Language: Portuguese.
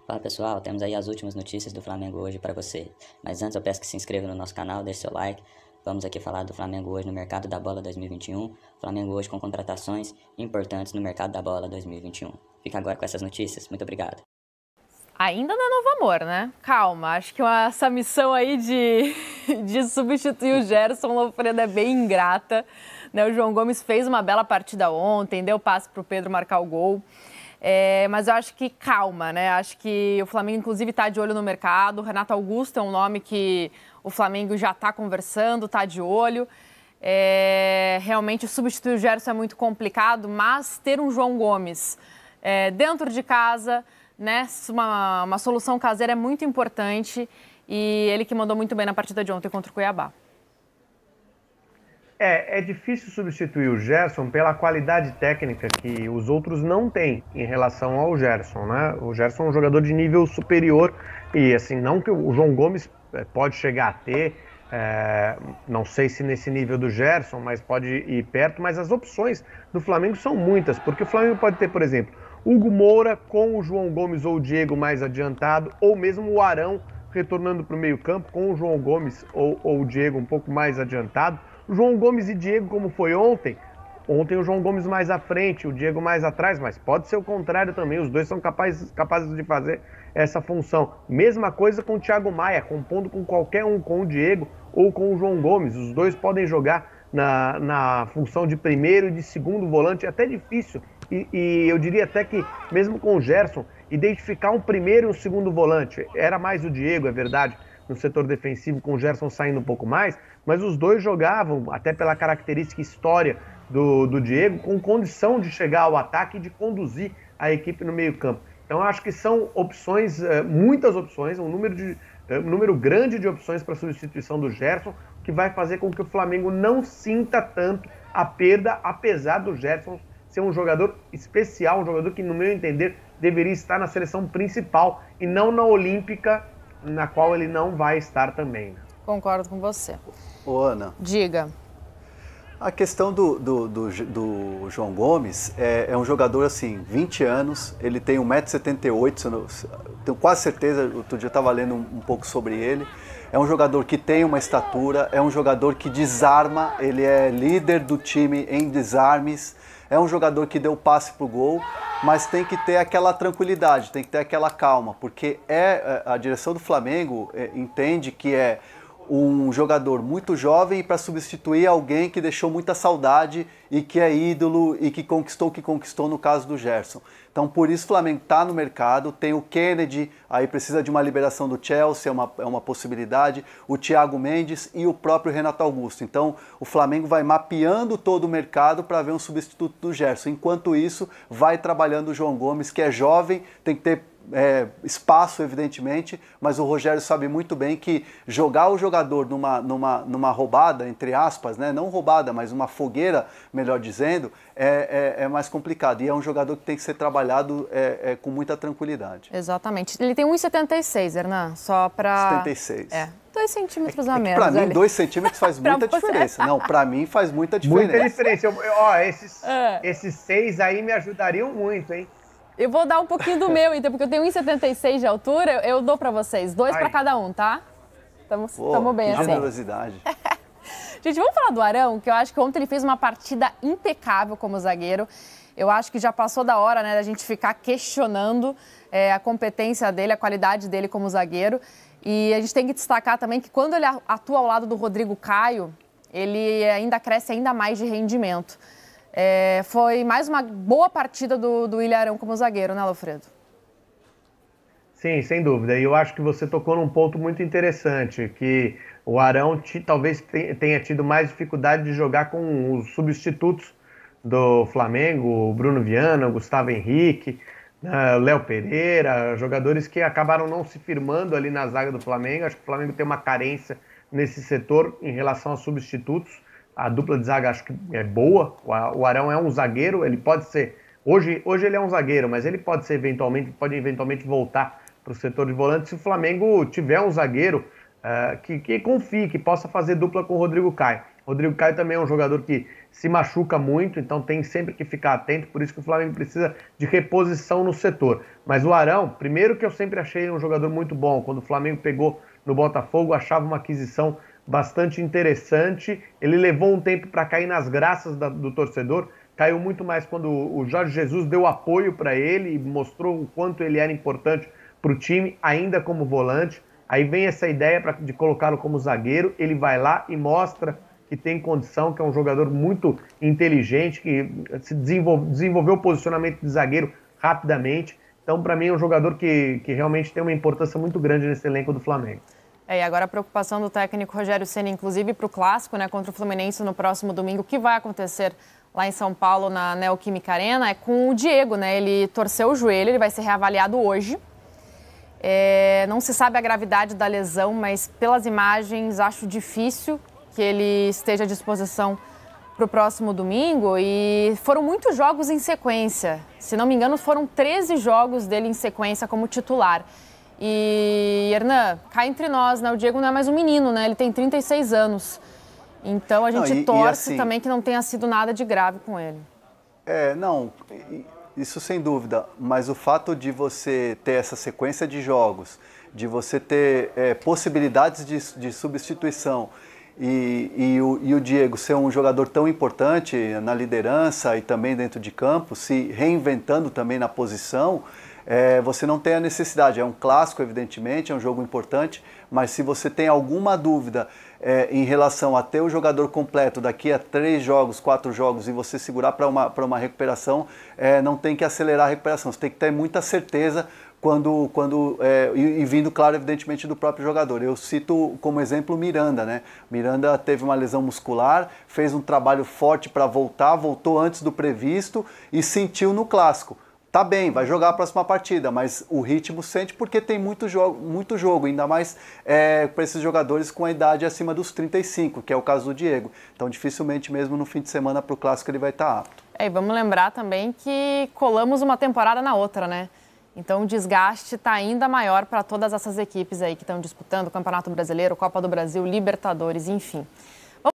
Fala pessoal, temos aí as últimas notícias do Flamengo hoje para você. Mas antes eu peço que se inscreva no nosso canal, deixe seu like. Vamos aqui falar do Flamengo hoje no mercado da bola 2021. Flamengo hoje com contratações importantes no mercado da bola 2021. Fica agora com essas notícias. Muito obrigado. Ainda não é novo amor, né? Calma, acho que essa missão aí de substituir o Gerson Lofredo é bem ingrata. Né? O João Gomes fez uma bela partida ontem, deu passe para o Pedro marcar o gol. Mas eu acho que calma, né? Acho que o Flamengo, inclusive, está de olho no mercado. O Renato Augusto é um nome que o Flamengo já está conversando, está de olho. Realmente, substituir o Gerson é muito complicado, mas ter um João Gomes dentro de casa, né? Uma solução caseira é muito importante. E ele que mandou muito bem na partida de ontem contra o Cuiabá. É difícil substituir o Gerson pela qualidade técnica que os outros não têm em relação ao Gerson, né? O Gerson é um jogador de nível superior e, assim, não que o João Gomes pode chegar a ter, não sei se nesse nível do Gerson, mas pode ir perto, mas as opções do Flamengo são muitas, porque o Flamengo pode ter, por exemplo, Hugo Moura com o João Gomes ou o Diego mais adiantado, ou mesmo o Arão retornando para o meio-campo com o João Gomes ou o Diego um pouco mais adiantado. João Gomes e Diego, como foi ontem o João Gomes mais à frente, o Diego mais atrás, mas pode ser o contrário também, os dois são capazes de fazer essa função. Mesma coisa com o Thiago Maia, compondo com qualquer um, com o Diego ou com o João Gomes, os dois podem jogar na função de primeiro e de segundo volante, é até difícil, e eu diria até que, mesmo com o Gerson, identificar um primeiro e um segundo volante, era mais o Diego, é verdade, no setor defensivo, com o Gerson saindo um pouco mais, mas os dois jogavam, até pela característica e história do Diego, com condição de chegar ao ataque e de conduzir a equipe no meio-campo. Então, eu acho que são opções, muitas opções, um número grande de opções para a substituição do Gerson, que vai fazer com que o Flamengo não sinta tanto a perda, apesar do Gerson ser um jogador especial, um jogador que, no meu entender, deveria estar na seleção principal e não na Olímpica, na qual ele não vai estar também. Concordo com você. Ô, Ana. Diga. A questão do João Gomes é um jogador, assim, 20 anos, ele tem 1,78 m, tenho quase certeza, outro dia eu estava lendo um pouco sobre ele. É um jogador que tem uma estatura, é um jogador que desarma, ele é líder do time em desarmes, é um jogador que deu passe pro gol, mas tem que ter aquela tranquilidade, tem que ter aquela calma, porque a direção do Flamengo entende que é um jogador muito jovem para substituir alguém que deixou muita saudade e que é ídolo e que conquistou o que conquistou no caso do Gerson. Então, por isso o Flamengo está no mercado, tem o Kennedy, aí precisa de uma liberação do Chelsea, é uma possibilidade, o Thiago Mendes e o próprio Renato Augusto. Então, o Flamengo vai mapeando todo o mercado para ver um substituto do Gerson. Enquanto isso, vai trabalhando o João Gomes, que é jovem, tem que ter espaço, evidentemente, mas o Rogério sabe muito bem que jogar o jogador numa roubada, entre aspas, né? Não roubada, mas uma fogueira, melhor dizendo, é mais complicado. E é um jogador que tem que ser trabalhado com muita tranquilidade. Exatamente. Ele tem 1,76, Hernan, só para... 76. 2 centímetros a menos. Para mim, 2 centímetros faz muita diferença. Não, para mim faz muita diferença. Muita diferença. Esses 6 aí me ajudariam muito, hein? Eu vou dar um pouquinho do meu, então, porque eu tenho 1,76 de altura, eu dou pra vocês. 2 para cada um, tá? Tamo bem assim. Generosidade. Gente, vamos falar do Arão, que eu acho que ontem ele fez uma partida impecável como zagueiro. Eu acho que já passou da hora, né, da gente ficar questionando a competência dele, a qualidade dele como zagueiro. E a gente tem que destacar também que quando ele atua ao lado do Rodrigo Caio, ele ainda cresce ainda mais de rendimento. Foi mais uma boa partida do William Arão como zagueiro, né, Lofredo? Sim, sem dúvida. E eu acho que você tocou num ponto muito interessante, que o Arão talvez tenha tido mais dificuldade de jogar com os substitutos do Flamengo, o Bruno Viana, o Gustavo Henrique, o Léo Pereira, jogadores que acabaram não se firmando ali na zaga do Flamengo. Acho que o Flamengo tem uma carência nesse setor em relação aos substitutos. A dupla de zaga acho que é boa, o Arão é um zagueiro, ele pode ser, hoje ele é um zagueiro, mas ele pode eventualmente voltar para o setor de volante se o Flamengo tiver um zagueiro que confie, que possa fazer dupla com o Rodrigo Caio. O Rodrigo Caio também é um jogador que se machuca muito, então tem sempre que ficar atento, por isso que o Flamengo precisa de reposição no setor. Mas o Arão, primeiro que eu sempre achei um jogador muito bom, quando o Flamengo pegou no Botafogo, achava uma aquisição bastante interessante, ele levou um tempo para cair nas graças do torcedor, caiu muito mais quando o Jorge Jesus deu apoio para ele e mostrou o quanto ele era importante para o time, ainda como volante. Aí vem essa ideia de colocá-lo como zagueiro, ele vai lá e mostra que tem condição, que é um jogador muito inteligente, que se desenvolveu o posicionamento de zagueiro rapidamente. Então, para mim, é um jogador que realmente tem uma importância muito grande nesse elenco do Flamengo. E agora a preocupação do técnico Rogério Ceni, inclusive para o Clássico, né, contra o Fluminense no próximo domingo, que vai acontecer lá em São Paulo, na Neoquímica Arena, é com o Diego, né? Ele torceu o joelho, ele vai ser reavaliado hoje. Não se sabe a gravidade da lesão, mas pelas imagens acho difícil que ele esteja à disposição para o próximo domingo. E foram muitos jogos em sequência. Se não me engano, foram 13 jogos dele em sequência como titular. E, Hernan, cá entre nós, né? O Diego não é mais um menino, né? Ele tem 36 anos. Então a gente torce também que não tenha sido nada de grave com ele. Isso sem dúvida, mas o fato de você ter essa sequência de jogos, de você ter possibilidades de substituição e o Diego ser um jogador tão importante na liderança e também dentro de campo, se reinventando também na posição, você não tem a necessidade. É um clássico, evidentemente, é um jogo importante, mas se você tem alguma dúvida em relação a ter o jogador completo daqui a 3 jogos, 4 jogos e você segurar para uma recuperação, não tem que acelerar a recuperação, você tem que ter muita certeza e vindo, claro, evidentemente, do próprio jogador. Eu cito como exemplo o Miranda, né? Miranda teve uma lesão muscular, fez um trabalho forte para voltou antes do previsto e sentiu no clássico. Tá bem, vai jogar a próxima partida, mas o ritmo sente porque tem muito jogo, ainda mais para esses jogadores com a idade acima dos 35, que é o caso do Diego. Então, dificilmente mesmo no fim de semana para o Clássico ele vai estar apto. E vamos lembrar também que colamos uma temporada na outra, né? Então o desgaste está ainda maior para todas essas equipes aí que estão disputando o Campeonato Brasileiro, Copa do Brasil, Libertadores, enfim.